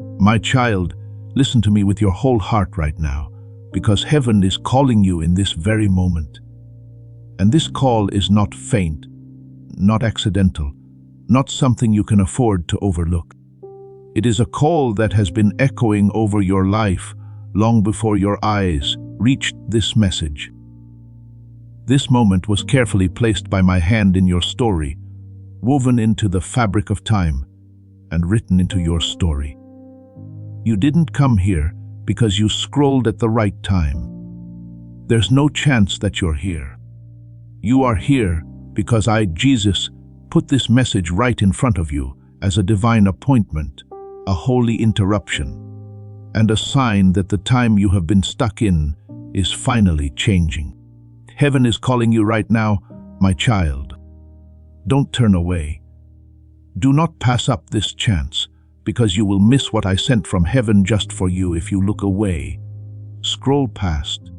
My child, listen to me with your whole heart right now, because heaven is calling you in this very moment. And this call is not faint, not accidental, not something you can afford to overlook. It is a call that has been echoing over your life long before your eyes reached this message. This moment was carefully placed by my hand in your story, woven into the fabric of time and written into your story. You didn't come here because you scrolled at the right time. There's no chance that you're here. You are here because I, Jesus, put this message right in front of you as a divine appointment, a holy interruption, and a sign that the time you have been stuck in is finally changing. Heaven is calling you right now, my child. Don't turn away. Do not pass up this chance, because you will miss what I sent from heaven just for you if you look away, scroll past,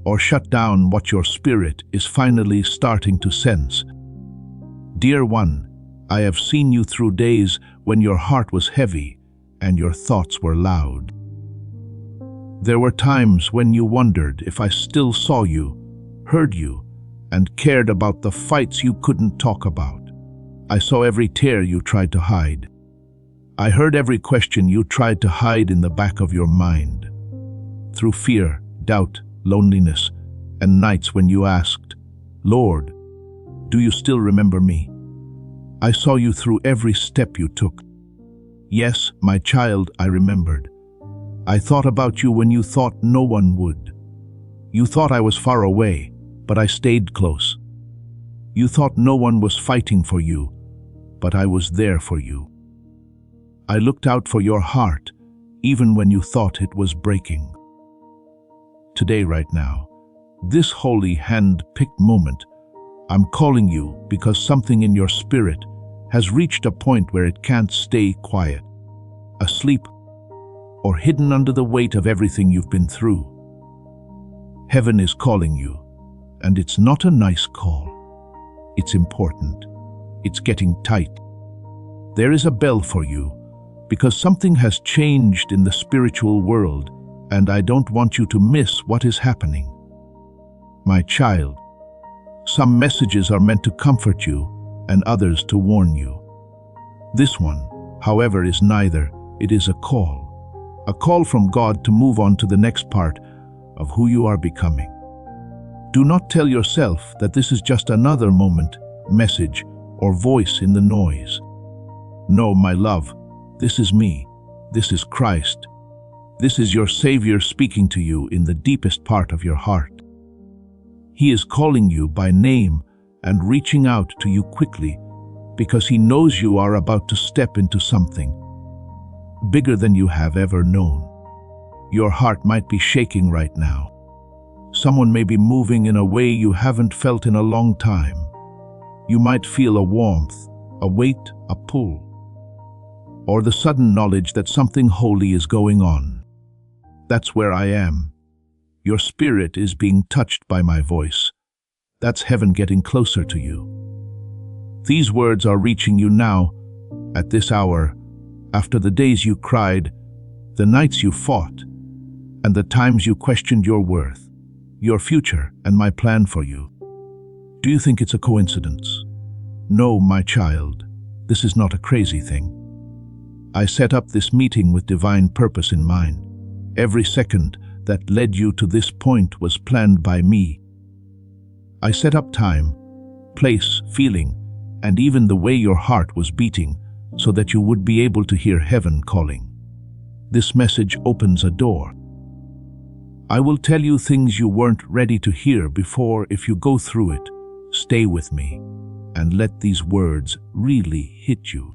or shut down what your spirit is finally starting to sense. Dear one, I have seen you through days when your heart was heavy and your thoughts were loud. There were times when you wondered if I still saw you, heard you, and cared about the fights you couldn't talk about. I saw every tear you tried to hide. I heard every question you tried to hide in the back of your mind. Through fear, doubt, loneliness, and nights when you asked, Lord, do you still remember me? I saw you through every step you took. Yes, my child, I remembered. I thought about you when you thought no one would. You thought I was far away, but I stayed close. You thought no one was fighting for you, but I was there for you. I looked out for your heart, even when you thought it was breaking. Today, right now, this holy hand-picked moment, I'm calling you because something in your spirit has reached a point where it can't stay quiet, asleep, or hidden under the weight of everything you've been through. Heaven is calling you, and it's not a nice call. It's important. It's getting tight. There is a bell for you, because something has changed in the spiritual world, and I don't want you to miss what is happening. My child, some messages are meant to comfort you, and others to warn you. This one, however, is neither. It is a call from God to move on to the next part of who you are becoming. Do not tell yourself that this is just another moment, message, or voice in the noise. No, my love, this is me. This is Christ. This is your Savior speaking to you in the deepest part of your heart. He is calling you by name and reaching out to you quickly because He knows you are about to step into something bigger than you have ever known. Your heart might be shaking right now. Someone may be moving in a way you haven't felt in a long time. You might feel a warmth, a weight, a pull, or the sudden knowledge that something holy is going on. That's where I am. Your spirit is being touched by my voice. That's heaven getting closer to you. These words are reaching you now, at this hour, after the days you cried, the nights you fought, and the times you questioned your worth, your future, and my plan for you. Do you think it's a coincidence? No, my child, this is not a crazy thing. I set up this meeting with divine purpose in mind. Every second that led you to this point was planned by me. I set up time, place, feeling, and even the way your heart was beating so that you would be able to hear heaven calling. This message opens a door. I will tell you things you weren't ready to hear before. If you go through it, stay with me and let these words really hit you.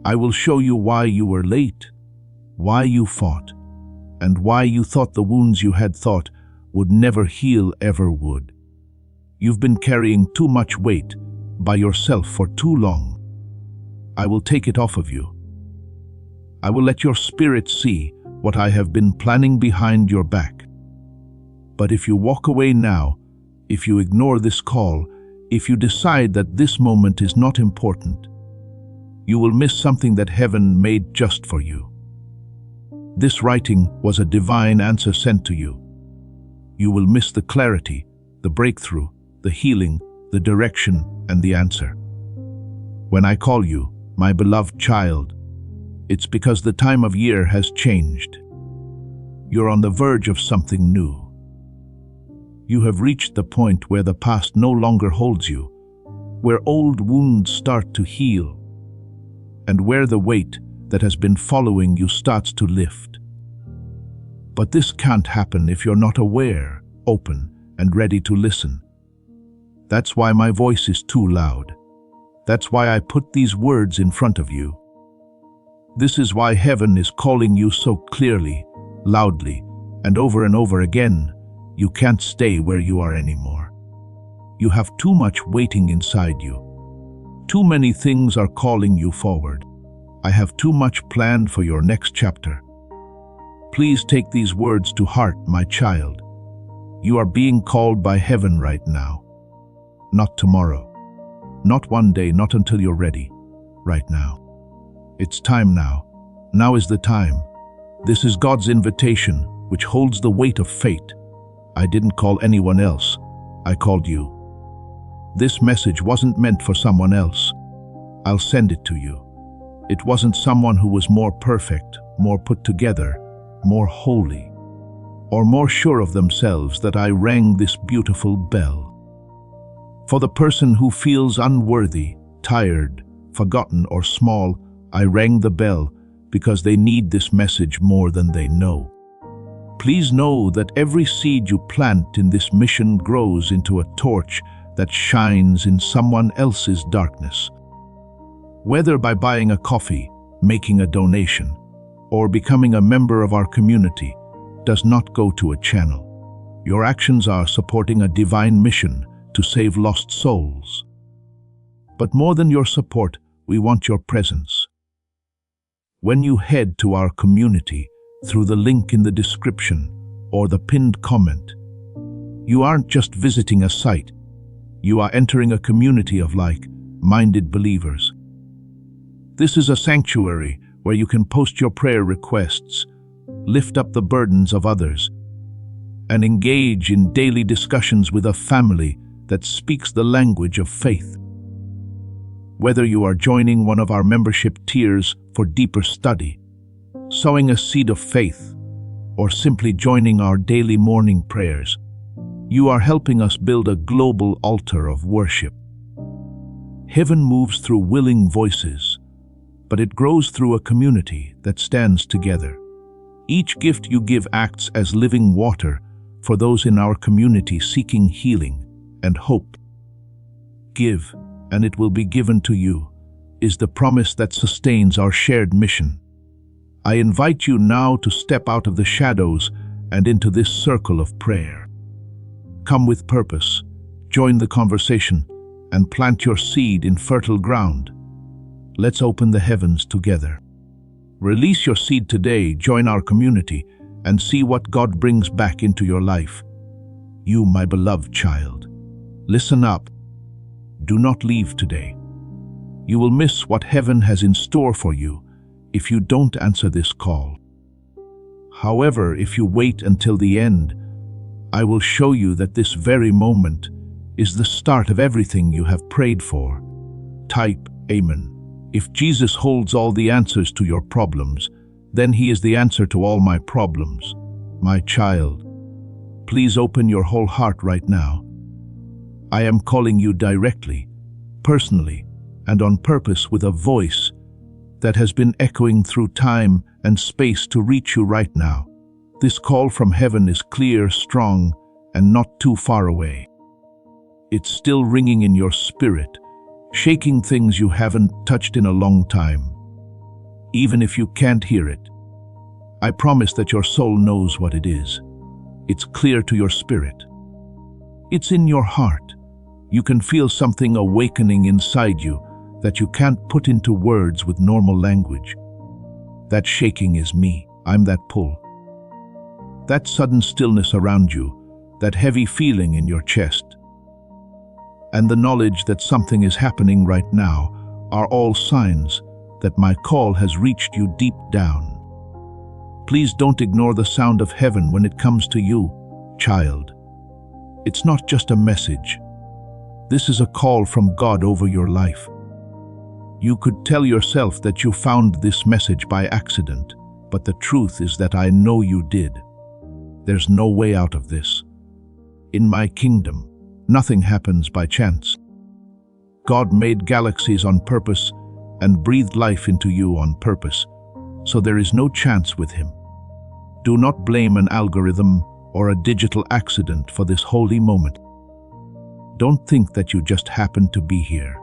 I will show you why you were late, why you fought, and why you thought the wounds you had thought would never heal ever would. You've been carrying too much weight by yourself for too long. I will take it off of you. I will let your spirit see what I have been planning behind your back. But if you walk away now, if you ignore this call, if you decide that this moment is not important, you will miss something that heaven made just for you. This writing was a divine answer sent to you. You will miss the clarity, the breakthrough, the healing, the direction, and the answer. When I call you, my beloved child, it's because the time of year has changed. You're on the verge of something new. You have reached the point where the past no longer holds you, where old wounds start to heal, and where the weight that has been following you starts to lift. But this can't happen if you're not aware, open, and ready to listen. That's why my voice is too loud. That's why I put these words in front of you. This is why heaven is calling you so clearly, loudly, and over again. You can't stay where you are anymore. You have too much waiting inside you. Too many things are calling you forward. I have too much planned for your next chapter. Please take these words to heart, my child. You are being called by heaven right now. Not tomorrow. Not one day, not until you're ready. Right now. It's time now. Now is the time. This is God's invitation, which holds the weight of fate. I didn't call anyone else. I called you. This message wasn't meant for someone else. I'll send it to you. It wasn't someone who was more perfect, more put together, more holy, or more sure of themselves that I rang this beautiful bell. For the person who feels unworthy, tired, forgotten, or small, I rang the bell because they need this message more than they know. Please know that every seed you plant in this mission grows into a torch that shines in someone else's darkness. Whether by buying a coffee, making a donation, or becoming a member of our community, does not go to a channel. Your actions are supporting a divine mission to save lost souls. But more than your support, we want your presence. When you head to our community through the link in the description or the pinned comment, you aren't just visiting a site, you are entering a community of like-minded believers. This is a sanctuary where you can post your prayer requests, lift up the burdens of others, and engage in daily discussions with a family that speaks the language of faith. Whether you are joining one of our membership tiers for deeper study, sowing a seed of faith, or simply joining our daily morning prayers, you are helping us build a global altar of worship. Heaven moves through willing voices, but it grows through a community that stands together. Each gift you give acts as living water for those in our community seeking healing and hope. Give, and it will be given to you, is the promise that sustains our shared mission. I invite you now to step out of the shadows and into this circle of prayer. Come with purpose, join the conversation, and plant your seed in fertile ground. Let's open the heavens together. Release your seed today, join our community, and see what God brings back into your life. You, my beloved child, listen up. Do not leave today. You will miss what heaven has in store for you if you don't answer this call. However, if you wait until the end, I will show you that this very moment is the start of everything you have prayed for. Type Amen. If Jesus holds all the answers to your problems, then He is the answer to all my problems. My child, please open your whole heart right now. I am calling you directly, personally, and on purpose with a voice that has been echoing through time and space to reach you right now. This call from heaven is clear, strong, and not too far away. It's still ringing in your spirit, shaking things you haven't touched in a long time. Even if you can't hear it, I promise that your soul knows what it is. It's clear to your spirit. It's in your heart. You can feel something awakening inside you that you can't put into words with normal language. That shaking is me. I'm that pull. That sudden stillness around you, that heavy feeling in your chest, and the knowledge that something is happening right now are all signs that my call has reached you deep down. Please don't ignore the sound of heaven when it comes to you, child. It's not just a message. This is a call from God over your life. You could tell yourself that you found this message by accident, but the truth is that I know you did. There's no way out of this. In my kingdom, nothing happens by chance. God made galaxies on purpose and breathed life into you on purpose, so there is no chance with him. Do not blame an algorithm or a digital accident for this holy moment. Don't think that you just happened to be here.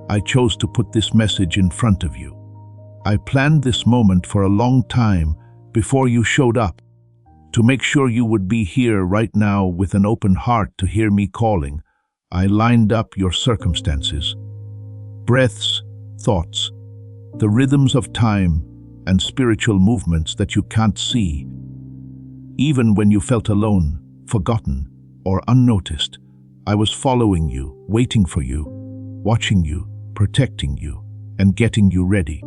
I chose to put this message in front of you. I planned this moment for a long time before you showed up, to make sure you would be here right now with an open heart to hear me calling. I lined up your circumstances, breaths, thoughts, the rhythms of time and spiritual movements that you can't see. Even when you felt alone, forgotten, or unnoticed, I was following you, waiting for you, watching you, protecting you, and getting you ready.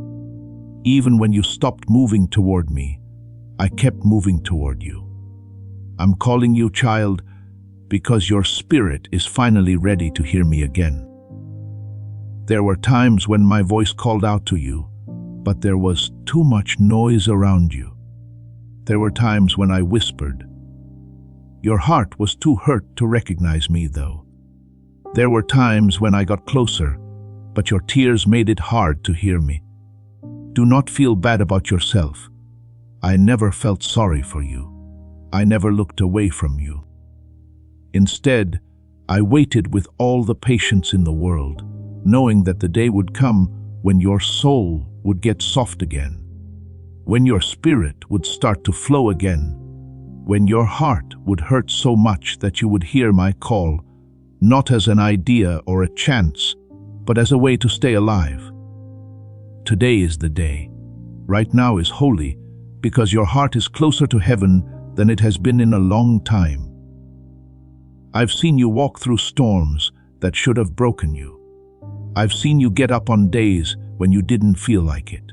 Even when you stopped moving toward me, I kept moving toward you. I'm calling you, child, because your spirit is finally ready to hear me again. There were times when my voice called out to you, but there was too much noise around you. There were times when I whispered. Your heart was too hurt to recognize me, though. There were times when I got closer, but your tears made it hard to hear me. Do not feel bad about yourself. I never felt sorry for you. I never looked away from you. Instead, I waited with all the patience in the world, knowing that the day would come when your soul would get soft again, when your spirit would start to flow again, when your heart would hurt so much that you would hear my call, not as an idea or a chance, but as a way to stay alive. Today is the day. Right now is holy, because your heart is closer to heaven than it has been in a long time. I've seen you walk through storms that should have broken you. I've seen you get up on days when you didn't feel like it.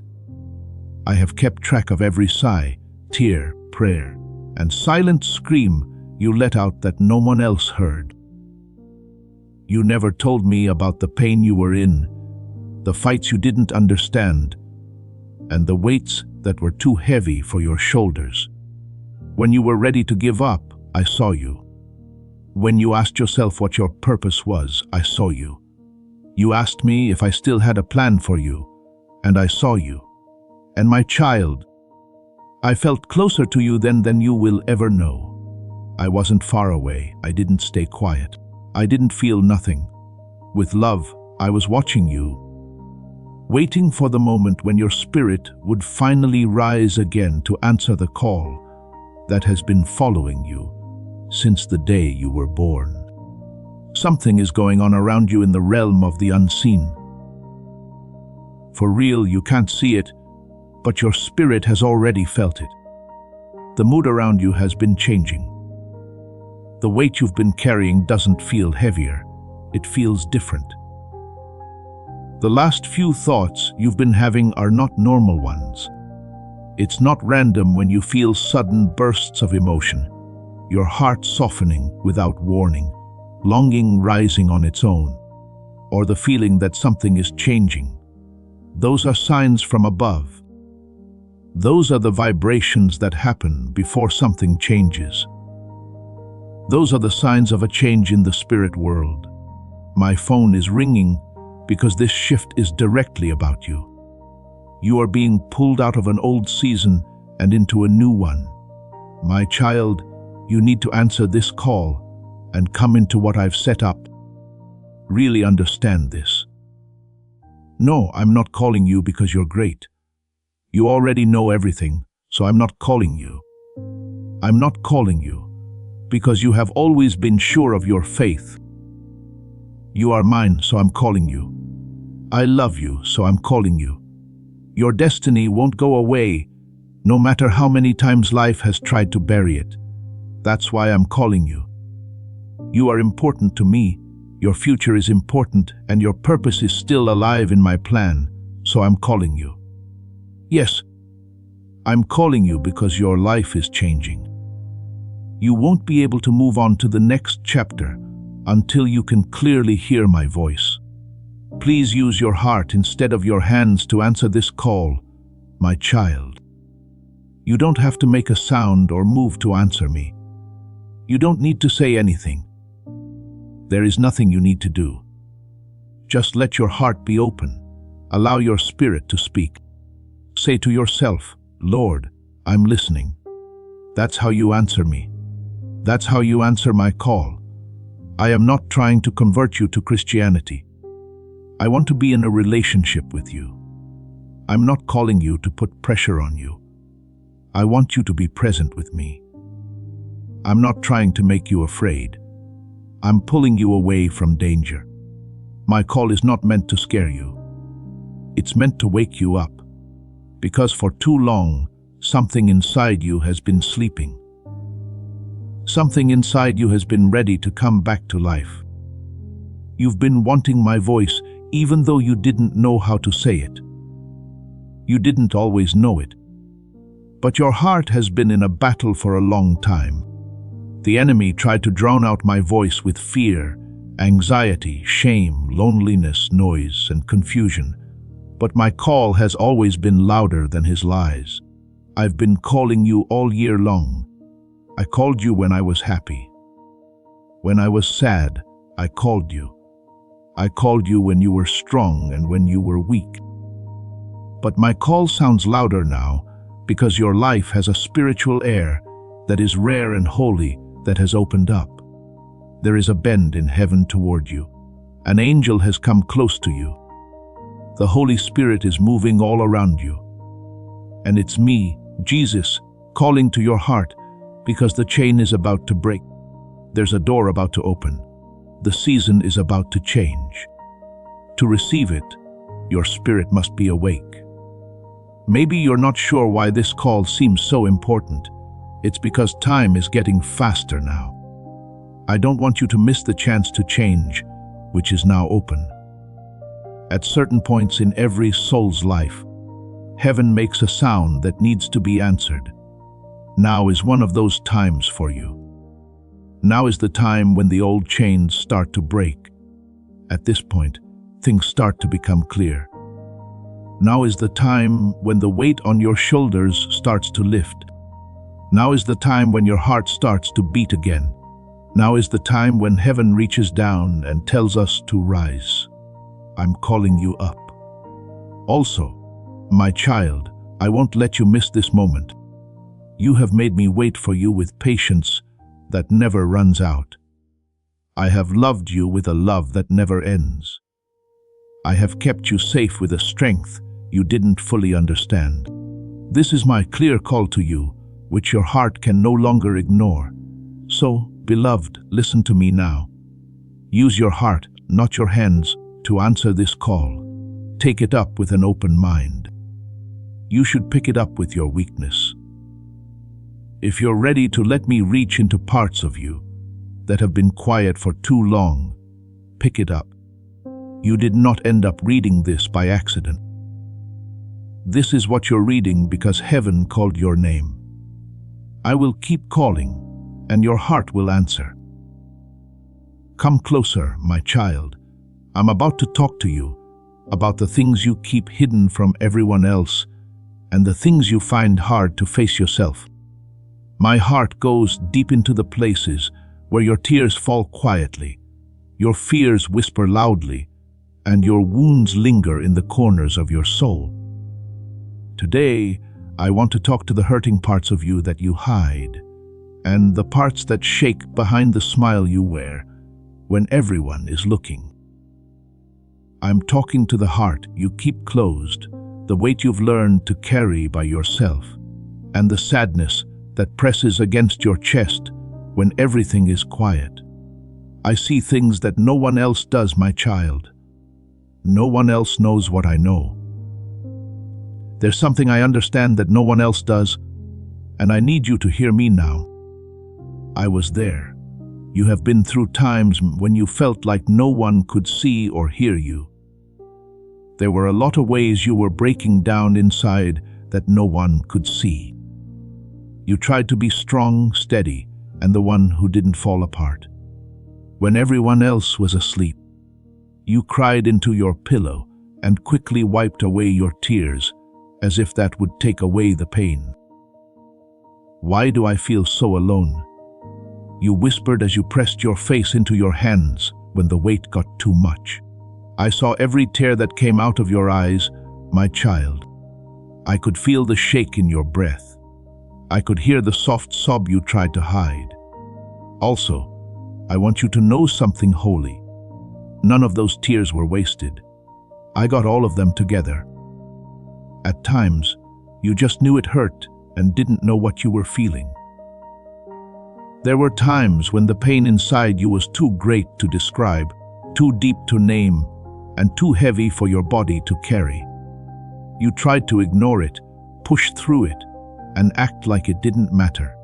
I have kept track of every sigh, tear, prayer, and silent scream you let out that no one else heard. You never told me about the pain you were in, the fights you didn't understand, and the weights that were too heavy for your shoulders. When you were ready to give up, I saw you. When you asked yourself what your purpose was, I saw you. You asked me if I still had a plan for you, and I saw you. And my child, I felt closer to you then than you will ever know. I wasn't far away. I didn't stay quiet. I didn't feel nothing. With love, I was watching you, waiting for the moment when your spirit would finally rise again to answer the call that has been following you since the day you were born. Something is going on around you in the realm of the unseen. For real, you can't see it, but your spirit has already felt it. The mood around you has been changing. The weight you've been carrying doesn't feel heavier, it feels different. The last few thoughts you've been having are not normal ones. It's not random when you feel sudden bursts of emotion, your heart softening without warning, longing rising on its own, or the feeling that something is changing. Those are signs from above. Those are the vibrations that happen before something changes. Those are the signs of a change in the spirit world. My phone is ringing because this shift is directly about you. You are being pulled out of an old season and into a new one. My child, you need to answer this call and come into what I've set up. Really understand this. No, I'm not calling you because you're great. You already know everything, so I'm not calling you. I'm not calling you because you have always been sure of your faith. You are mine, so I'm calling you. I love you, so I'm calling you. Your destiny won't go away, no matter how many times life has tried to bury it. That's why I'm calling you. You are important to me, your future is important, and your purpose is still alive in my plan, so I'm calling you. Yes, I'm calling you because your life is changing. You won't be able to move on to the next chapter until you can clearly hear my voice. Please use your heart instead of your hands to answer this call, my child. You don't have to make a sound or move to answer me. You don't need to say anything. There is nothing you need to do. Just let your heart be open. Allow your spirit to speak. Say to yourself, Lord, I'm listening. That's how you answer me. That's how you answer my call. I am not trying to convert you to Christianity. I want to be in a relationship with you. I'm not calling you to put pressure on you. I want you to be present with me. I'm not trying to make you afraid. I'm pulling you away from danger. My call is not meant to scare you. It's meant to wake you up. Because for too long, something inside you has been sleeping. Something inside you has been ready to come back to life. You've been wanting my voice even though you didn't know how to say it. You didn't always know it. But your heart has been in a battle for a long time. The enemy tried to drown out my voice with fear, anxiety, shame, loneliness, noise, and confusion. But my call has always been louder than his lies. I've been calling you all year long. I called you when I was happy. When I was sad, I called you. I called you when you were strong and when you were weak. But my call sounds louder now because your life has a spiritual air that is rare and holy that has opened up. There is a bend in heaven toward you. An angel has come close to you. The Holy Spirit is moving all around you. And it's me, Jesus, calling to your heart because the chain is about to break. There's a door about to open. The season is about to change. To receive it, your spirit must be awake. Maybe you're not sure why this call seems so important. It's because time is getting faster now. I don't want you to miss the chance to change, which is now open. At certain points in every soul's life, heaven makes a sound that needs to be answered. Now is one of those times for you. Now is the time when the old chains start to break. At this point, things start to become clear. Now is the time when the weight on your shoulders starts to lift. Now is the time when your heart starts to beat again. Now is the time when heaven reaches down and tells us to rise. I'm calling you up. Also, my child, I won't let you miss this moment. You have made me wait for you with patience that never runs out. I have loved you with a love that never ends. I have kept you safe with a strength you didn't fully understand. This is my clear call to you, which your heart can no longer ignore. So, beloved, listen to me now. Use your heart, not your hands, to answer this call. Take it up with an open mind. You should pick it up with your weakness. If you're ready to let me reach into parts of you that have been quiet for too long, pick it up. You did not end up reading this by accident. This is what you're reading because heaven called your name. I will keep calling, and your heart will answer. Come closer, my child. I'm about to talk to you about the things you keep hidden from everyone else and the things you find hard to face yourself. My heart goes deep into the places where your tears fall quietly, your fears whisper loudly, and your wounds linger in the corners of your soul. Today, I want to talk to the hurting parts of you that you hide, and the parts that shake behind the smile you wear when everyone is looking. I'm talking to the heart you keep closed, the weight you've learned to carry by yourself, and the sadness that presses against your chest when everything is quiet. I see things that no one else does, my child. No one else knows what I know. There's something I understand that no one else does, and I need you to hear me now. I was there. You have been through times when you felt like no one could see or hear you. There were a lot of ways you were breaking down inside that no one could see. You tried to be strong, steady, and the one who didn't fall apart. When everyone else was asleep, you cried into your pillow and quickly wiped away your tears, as if that would take away the pain. "Why do I feel so alone?" you whispered as you pressed your face into your hands when the weight got too much. I saw every tear that came out of your eyes, my child. I could feel the shake in your breath. I could hear the soft sob you tried to hide. Also, I want you to know something holy. None of those tears were wasted. I got all of them together. At times, you just knew it hurt and didn't know what you were feeling. There were times when the pain inside you was too great to describe, too deep to name, and too heavy for your body to carry. You tried to ignore it, push through it, and act like it didn't matter.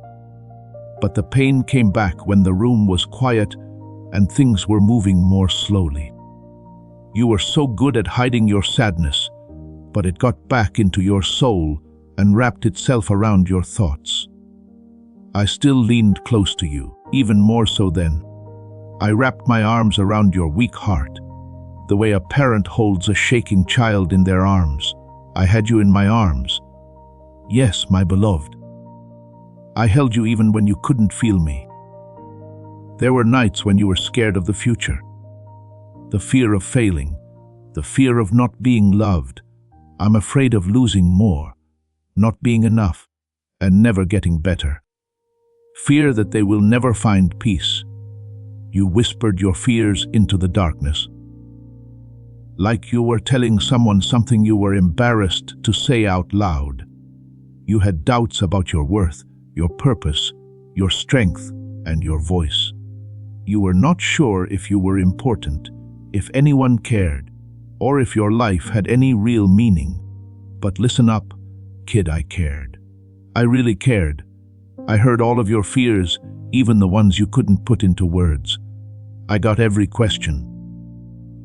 But the pain came back when the room was quiet and things were moving more slowly. You were so good at hiding your sadness, but it got back into your soul and wrapped itself around your thoughts. I still leaned close to you, even more so then. I wrapped my arms around your weak heart, the way a parent holds a shaking child in their arms. I had you in my arms. Yes, my beloved. I held you even when you couldn't feel me. There were nights when you were scared of the future. The fear of failing, the fear of not being loved. I'm afraid of losing more, not being enough, and never getting better. Fear that they will never find peace. You whispered your fears into the darkness. Like you were telling someone something you were embarrassed to say out loud. You had doubts about your worth, your purpose, your strength, and your voice. You were not sure if you were important, if anyone cared, or if your life had any real meaning. But listen up, kid, I cared. I really cared. I heard all of your fears, even the ones you couldn't put into words. I got every question,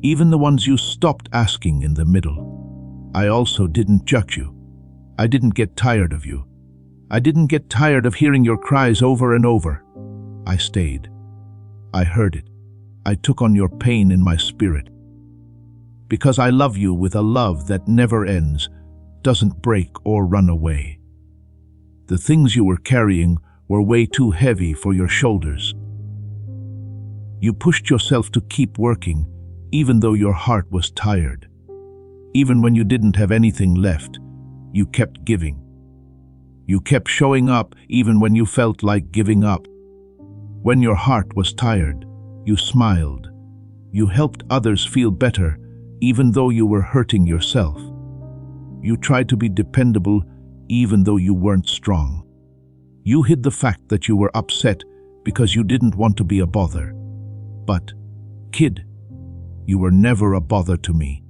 even the ones you stopped asking in the middle. I also didn't judge you. I didn't get tired of you. I didn't get tired of hearing your cries over and over. I stayed. I heard it. I took on your pain in my spirit. Because I love you with a love that never ends, doesn't break or run away. The things you were carrying were way too heavy for your shoulders. You pushed yourself to keep working, even though your heart was tired. Even when you didn't have anything left, you kept giving. You kept showing up even when you felt like giving up. When your heart was tired, you smiled. You helped others feel better, even though you were hurting yourself. You tried to be dependable, even though you weren't strong. You hid the fact that you were upset because you didn't want to be a bother. But, kid, you were never a bother to me.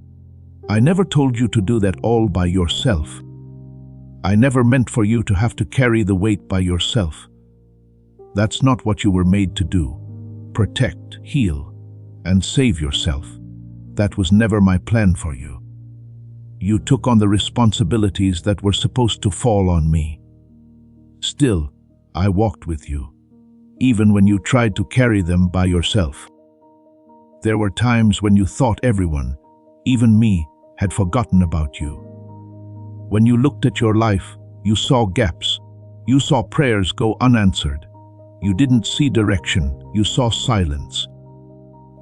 I never told you to do that all by yourself. I never meant for you to have to carry the weight by yourself. That's not what you were made to do. Protect, heal, and save yourself. That was never my plan for you. You took on the responsibilities that were supposed to fall on me. Still, I walked with you, even when you tried to carry them by yourself. There were times when you thought everyone, even me, had forgotten about you. When you looked at your life, you saw gaps. You saw prayers go unanswered. You didn't see direction, you saw silence.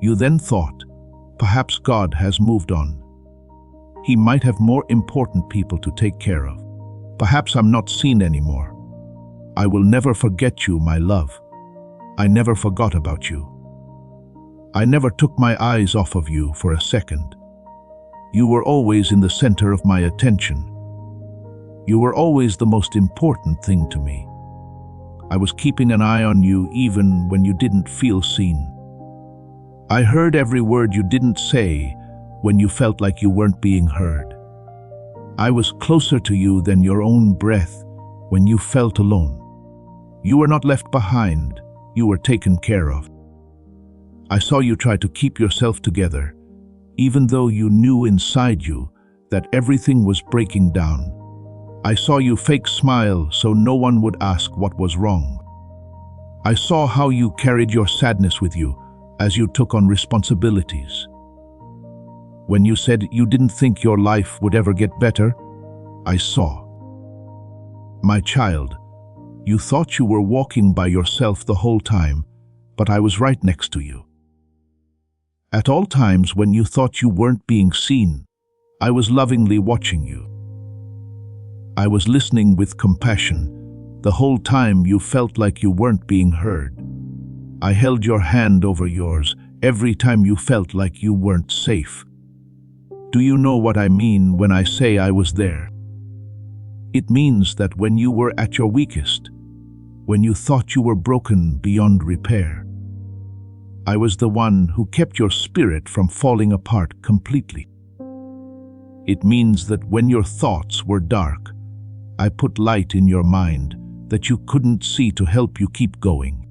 You then thought, perhaps God has moved on. He might have more important people to take care of. Perhaps I'm not seen anymore. I will never forget you, my love. I never forgot about you. I never took my eyes off of you for a second. You were always in the center of my attention. You were always the most important thing to me. I was keeping an eye on you even when you didn't feel seen. I heard every word you didn't say when you felt like you weren't being heard. I was closer to you than your own breath when you felt alone. You were not left behind, you were taken care of. I saw you try to keep yourself together, even though you knew inside you that everything was breaking down. I saw you fake smile so no one would ask what was wrong. I saw how you carried your sadness with you as you took on responsibilities. When you said you didn't think your life would ever get better, I saw. My child, you thought you were walking by yourself the whole time, but I was right next to you. At all times when you thought you weren't being seen, I was lovingly watching you. I was listening with compassion the whole time you felt like you weren't being heard. I held your hand over yours every time you felt like you weren't safe. Do you know what I mean when I say I was there? It means that when you were at your weakest, when you thought you were broken beyond repair, I was the one who kept your spirit from falling apart completely. It means that when your thoughts were dark, I put light in your mind that you couldn't see to help you keep going.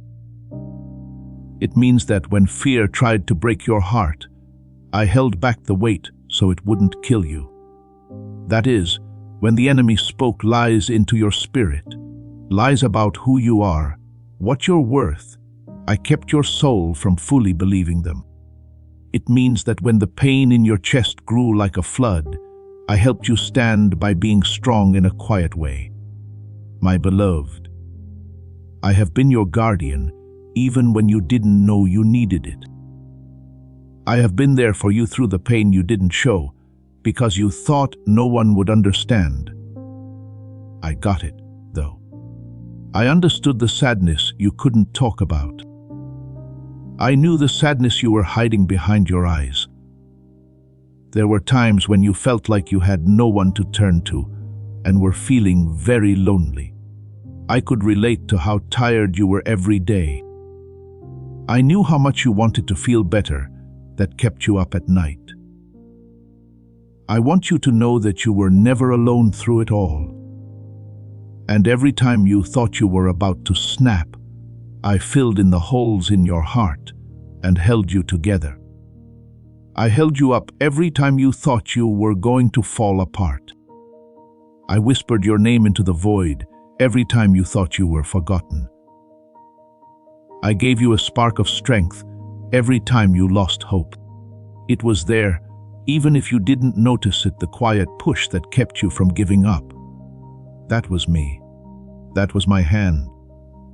It means that when fear tried to break your heart, I held back the weight so it wouldn't kill you. That is, when the enemy spoke lies into your spirit, lies about who you are, what you're worth, I kept your soul from fully believing them. It means that when the pain in your chest grew like a flood, I helped you stand by being strong in a quiet way. My beloved, I have been your guardian even when you didn't know you needed it. I have been there for you through the pain you didn't show because you thought no one would understand. I got it, though. I understood the sadness you couldn't talk about. I knew the sadness you were hiding behind your eyes. There were times when you felt like you had no one to turn to and were feeling very lonely. I could relate to how tired you were every day. I knew how much you wanted to feel better that kept you up at night. I want you to know that you were never alone through it all. And every time you thought you were about to snap, I filled in the holes in your heart and held you together. I held you up every time you thought you were going to fall apart. I whispered your name into the void every time you thought you were forgotten. I gave you a spark of strength every time you lost hope. It was there, even if you didn't notice it, the quiet push that kept you from giving up. That was me. That was my hand.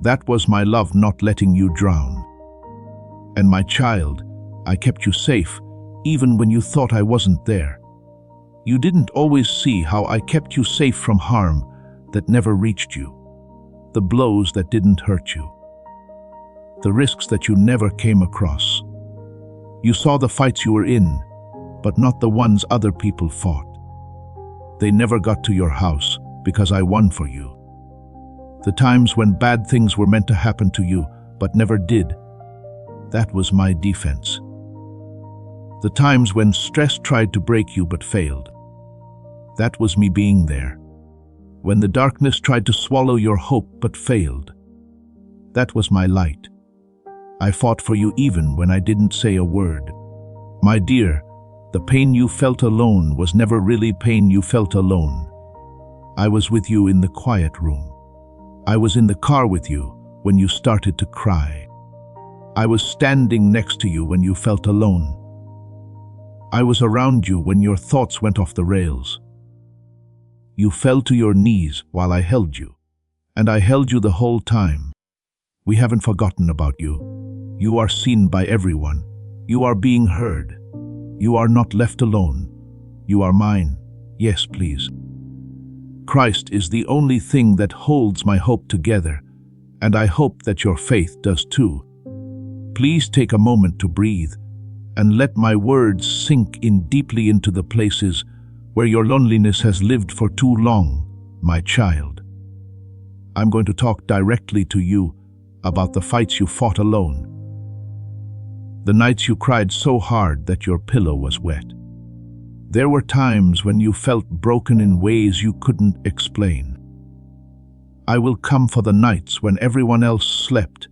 That was my love not letting you drown. And my child, I kept you safe even when you thought I wasn't there. You didn't always see how I kept you safe from harm that never reached you, the blows that didn't hurt you, the risks that you never came across. You saw the fights you were in, but not the ones other people fought. They never got to your house because I won for you. The times when bad things were meant to happen to you but never did, that was my defense. The times when stress tried to break you but failed, that was me being there. When the darkness tried to swallow your hope but failed, that was my light. I fought for you even when I didn't say a word. My dear, the pain you felt alone was never really pain you felt alone. I was with you in the quiet room. I was in the car with you when you started to cry. I was standing next to you when you felt alone. I was around you when your thoughts went off the rails. You fell to your knees while I held you, and I held you the whole time. We haven't forgotten about you. You are seen by everyone. You are being heard. You are not left alone. You are mine. Yes, please. Christ is the only thing that holds my hope together, and I hope that your faith does too. Please take a moment to breathe and let my words sink in deeply into the places where your loneliness has lived for too long, my child. I'm going to talk directly to you about the fights you fought alone. The nights you cried so hard that your pillow was wet. There were times when you felt broken in ways you couldn't explain. I will come for the nights when everyone else slept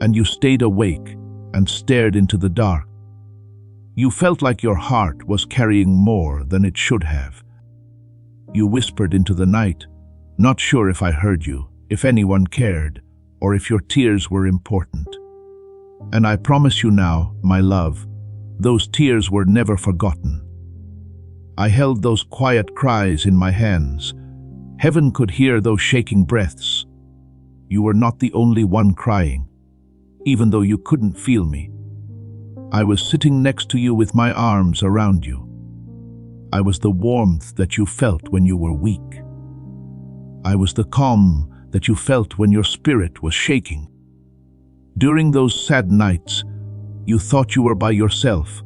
and you stayed awake and stared into the dark. You felt like your heart was carrying more than it should have. You whispered into the night, not sure if I heard you, if anyone cared, or if your tears were important. And I promise you now, my love, those tears were never forgotten. I held those quiet cries in my hands. Heaven could hear those shaking breaths. You were not the only one crying, even though you couldn't feel me. I was sitting next to you with my arms around you. I was the warmth that you felt when you were weak. I was the calm that you felt when your spirit was shaking. During those sad nights, you thought you were by yourself,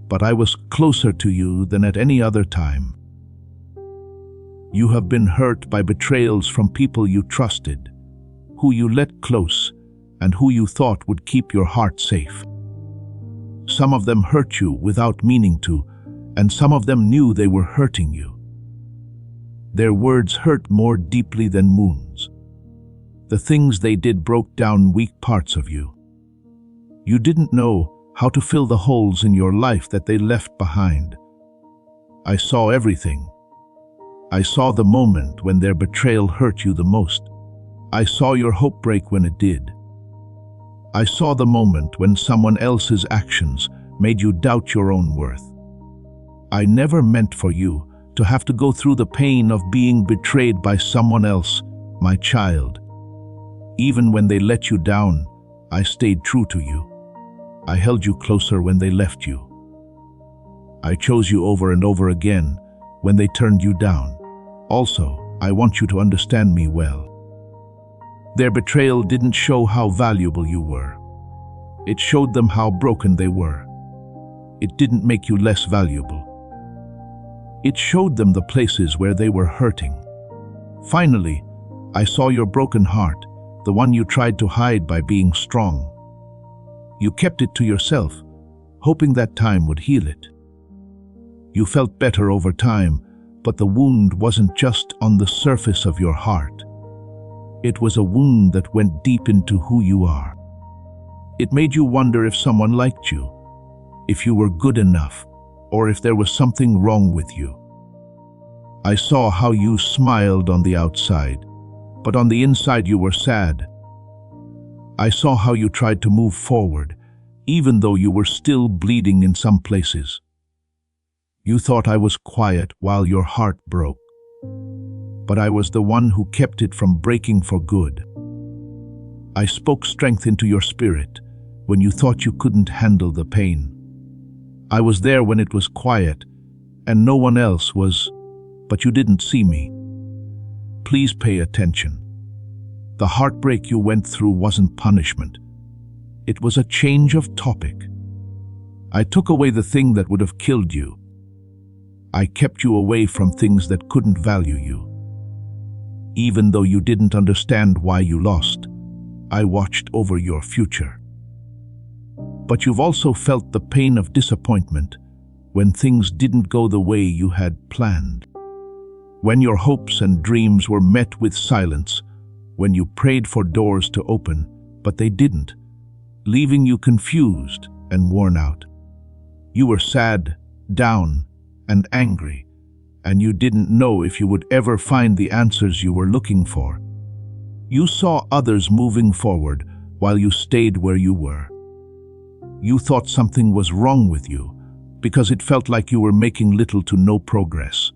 but I was closer to you than at any other time. You have been hurt by betrayals from people you trusted, who you let close, and who you thought would keep your heart safe. Some of them hurt you without meaning to, and some of them knew they were hurting you. Their words hurt more deeply than wounds. The things they did broke down weak parts of you. You didn't know how to fill the holes in your life that they left behind. I saw everything. I saw the moment when their betrayal hurt you the most. I saw your hope break when it did. I saw the moment when someone else's actions made you doubt your own worth. I never meant for you to have to go through the pain of being betrayed by someone else, my child. Even when they let you down, I stayed true to you. I held you closer when they left you. I chose you over and over again when they turned you down. Also, I want you to understand me well. Their betrayal didn't show how valuable you were. It showed them how broken they were. It didn't make you less valuable. It showed them the places where they were hurting. Finally, I saw your broken heart, the one you tried to hide by being strong. You kept it to yourself, hoping that time would heal it. You felt better over time, but the wound wasn't just on the surface of your heart. It was a wound that went deep into who you are. It made you wonder if someone liked you, if you were good enough, or if there was something wrong with you. I saw how you smiled on the outside, but on the inside you were sad. I saw how you tried to move forward, even though you were still bleeding in some places. You thought I was quiet while your heart broke, but I was the one who kept it from breaking for good. I spoke strength into your spirit when you thought you couldn't handle the pain. I was there when it was quiet, and no one else was, but you didn't see me. Please pay attention. The heartbreak you went through wasn't punishment. It was a change of topic. I took away the thing that would have killed you. I kept you away from things that couldn't value you. Even though you didn't understand why you lost, I watched over your future. But you've also felt the pain of disappointment when things didn't go the way you had planned. When your hopes and dreams were met with silence, when you prayed for doors to open, but they didn't, leaving you confused and worn out. You were sad, down, and angry, and you didn't know if you would ever find the answers you were looking for. You saw others moving forward while you stayed where you were. You thought something was wrong with you because it felt like you were making little to no progress.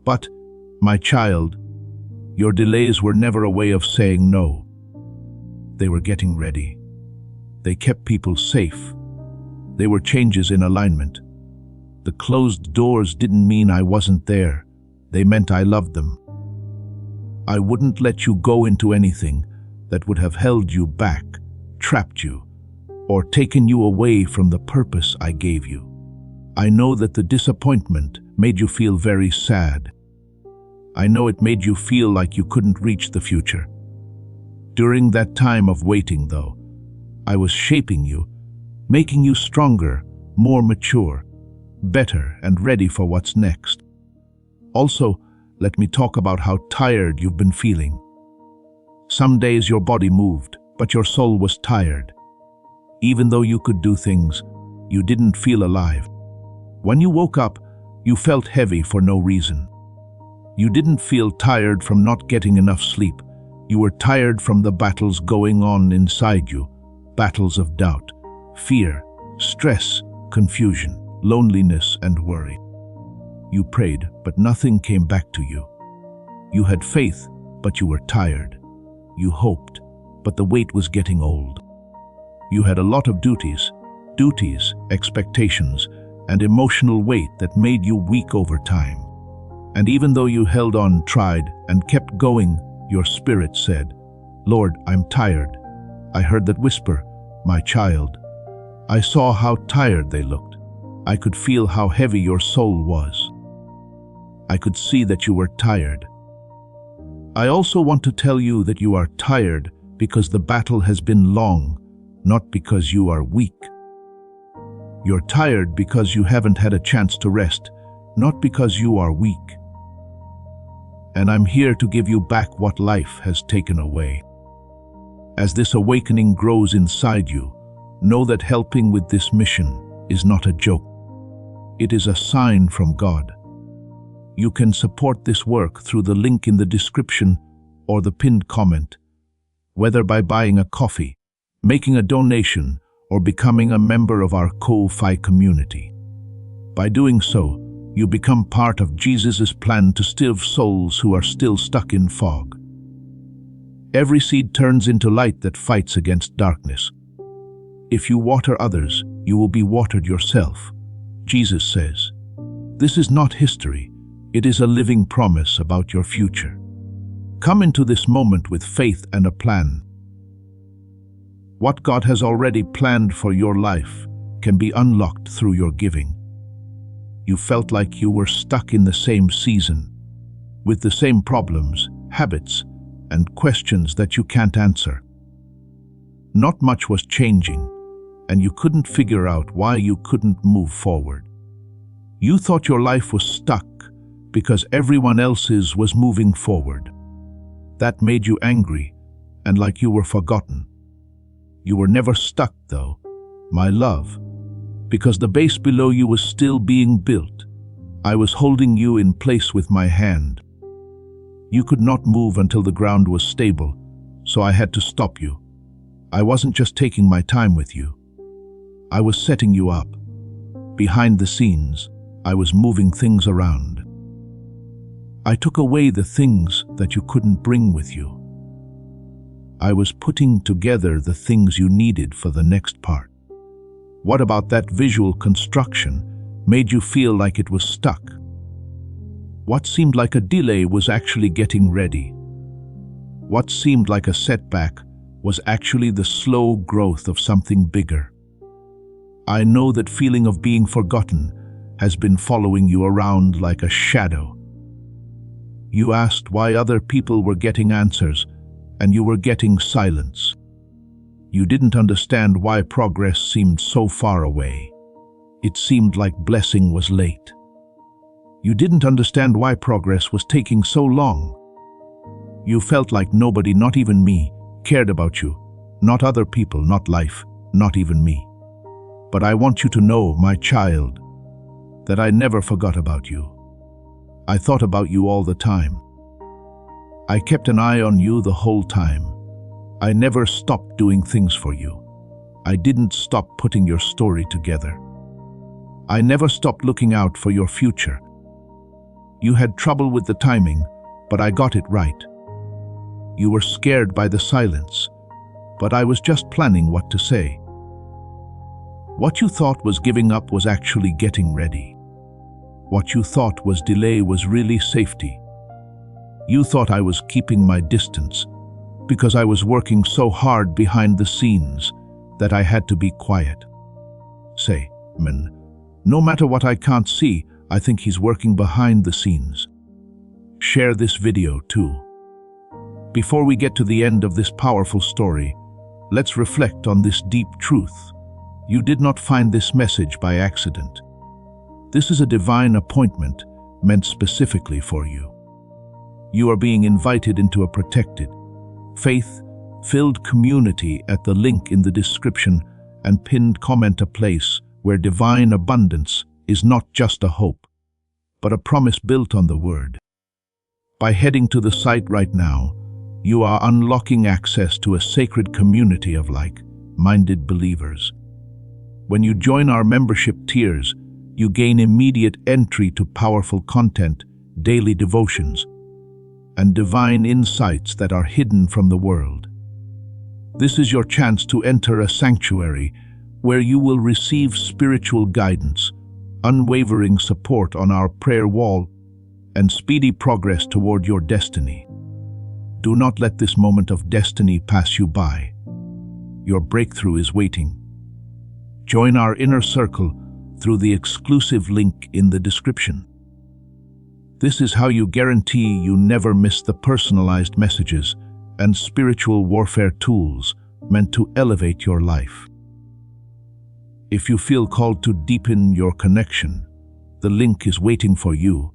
But, my child, your delays were never a way of saying no. They were getting ready. They kept people safe. They were changes in alignment. The closed doors didn't mean I wasn't there. They meant I loved them. I wouldn't let you go into anything that would have held you back, trapped you, or taken you away from the purpose I gave you. I know that the disappointment made you feel very sad. I know it made you feel like you couldn't reach the future. During that time of waiting, though, I was shaping you, making you stronger, more mature, better and ready for what's next. Also, let me talk about how tired you've been feeling. Some days your body moved, but your soul was tired. Even though you could do things, you didn't feel alive. When you woke up, you felt heavy for no reason. You didn't feel tired from not getting enough sleep. You were tired from the battles going on inside you, battles of doubt, fear, stress, confusion, loneliness, and worry. You prayed, but nothing came back to you. You had faith, but you were tired. You hoped, but the weight was getting old. You had a lot of duties, expectations, and emotional weight that made you weak over time. And even though you held on, tried, and kept going, your spirit said, "Lord, I'm tired." I heard that whisper, "My child." I saw how tired they looked. I could feel how heavy your soul was. I could see that you were tired. I also want to tell you that you are tired because the battle has been long, not because you are weak. You're tired because you haven't had a chance to rest, not because you are weak. And I'm here to give you back what life has taken away. As this awakening grows inside you, know that helping with this mission is not a joke. It is a sign from God. You can support this work through the link in the description or the pinned comment, whether by buying a coffee, making a donation, or becoming a member of our Ko-Fi community. By doing so, you become part of Jesus' plan to save souls who are still stuck in fog. Every seed turns into light that fights against darkness. If you water others, you will be watered yourself, Jesus says. This is not history. It is a living promise about your future. Come into this moment with faith and a plan. What God has already planned for your life can be unlocked through your giving. You felt like you were stuck in the same season, with the same problems, habits, and questions that you can't answer. Not much was changing, and you couldn't figure out why you couldn't move forward. You thought your life was stuck because everyone else's was moving forward. That made you angry and like you were forgotten. You were never stuck though, my love, because the base below you was still being built. I was holding you in place with my hand. You could not move until the ground was stable, so I had to stop you. I wasn't just taking my time with you. I was setting you up. Behind the scenes, I was moving things around. I took away the things that you couldn't bring with you. I was putting together the things you needed for the next part. What about that visual construction made you feel like it was stuck? What seemed like a delay was actually getting ready. What seemed like a setback was actually the slow growth of something bigger. I know that feeling of being forgotten has been following you around like a shadow. You asked why other people were getting answers, and you were getting silence. You didn't understand why progress seemed so far away. It seemed like blessing was late. You didn't understand why progress was taking so long. You felt like nobody, not even me, cared about you. Not other people, not life, not even me. But I want you to know, my child, that I never forgot about you. I thought about you all the time. I kept an eye on you the whole time. I never stopped doing things for you. I didn't stop putting your story together. I never stopped looking out for your future. You had trouble with the timing, but I got it right. You were scared by the silence, but I was just planning what to say. What you thought was giving up was actually getting ready. What you thought was delay was really safety. You thought I was keeping my distance because I was working so hard behind the scenes that I had to be quiet. Say, man, no matter what I can't see, I think he's working behind the scenes. Share this video too. Before we get to the end of this powerful story, let's reflect on this deep truth. You did not find this message by accident. This is a divine appointment meant specifically for you. You are being invited into a protected, faith-filled community at the link in the description and pinned comment, a place where divine abundance is not just a hope, but a promise built on the Word. By heading to the site right now, you are unlocking access to a sacred community of like-minded believers. When you join our membership tiers, you gain immediate entry to powerful content, daily devotions, and divine insights that are hidden from the world. This is your chance to enter a sanctuary where you will receive spiritual guidance, unwavering support on our prayer wall, and speedy progress toward your destiny. Do not let this moment of destiny pass you by. Your breakthrough is waiting. Join our inner circle through the exclusive link in the description. This is how you guarantee you never miss the personalized messages and spiritual warfare tools meant to elevate your life. If you feel called to deepen your connection, the link is waiting for you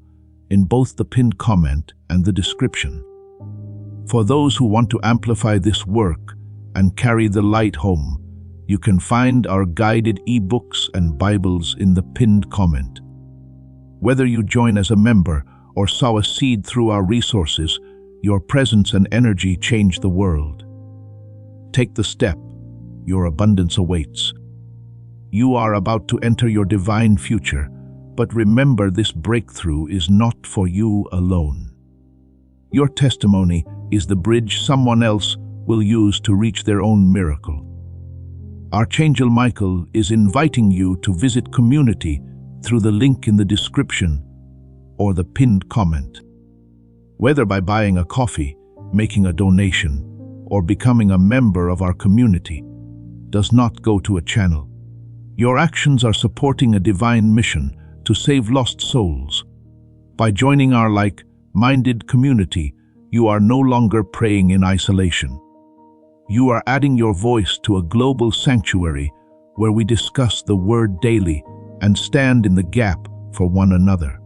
in both the pinned comment and the description. For those who want to amplify this work and carry the light home, you can find our guided ebooks and Bibles in the pinned comment. Whether you join as a member or sow a seed through our resources, your presence and energy change the world. Take the step. Your abundance awaits. You are about to enter your divine future, but remember, this breakthrough is not for you alone. Your testimony is the bridge someone else will use to reach their own miracle. Archangel Michael is inviting you to visit community through the link in the description or the pinned comment. Whether by buying a coffee, making a donation, or becoming a member of our community, does not go to a channel. Your actions are supporting a divine mission to save lost souls. By joining our like-minded community, you are no longer praying in isolation. You are adding your voice to a global sanctuary where we discuss the Word daily and stand in the gap for one another.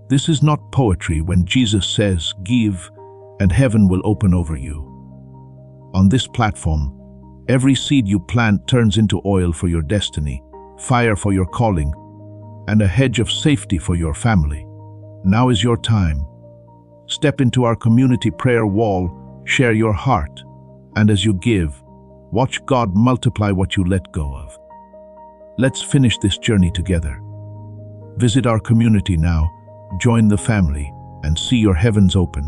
This is not poetry when Jesus says, "Give, and heaven will open over you." On this platform, every seed you plant turns into oil for your destiny, fire for your calling, and a hedge of safety for your family. Now is your time. Step into our community prayer wall, share your heart, and as you give, watch God multiply what you let go of. Let's finish this journey together. Visit our community now, join the family, and see your heavens open.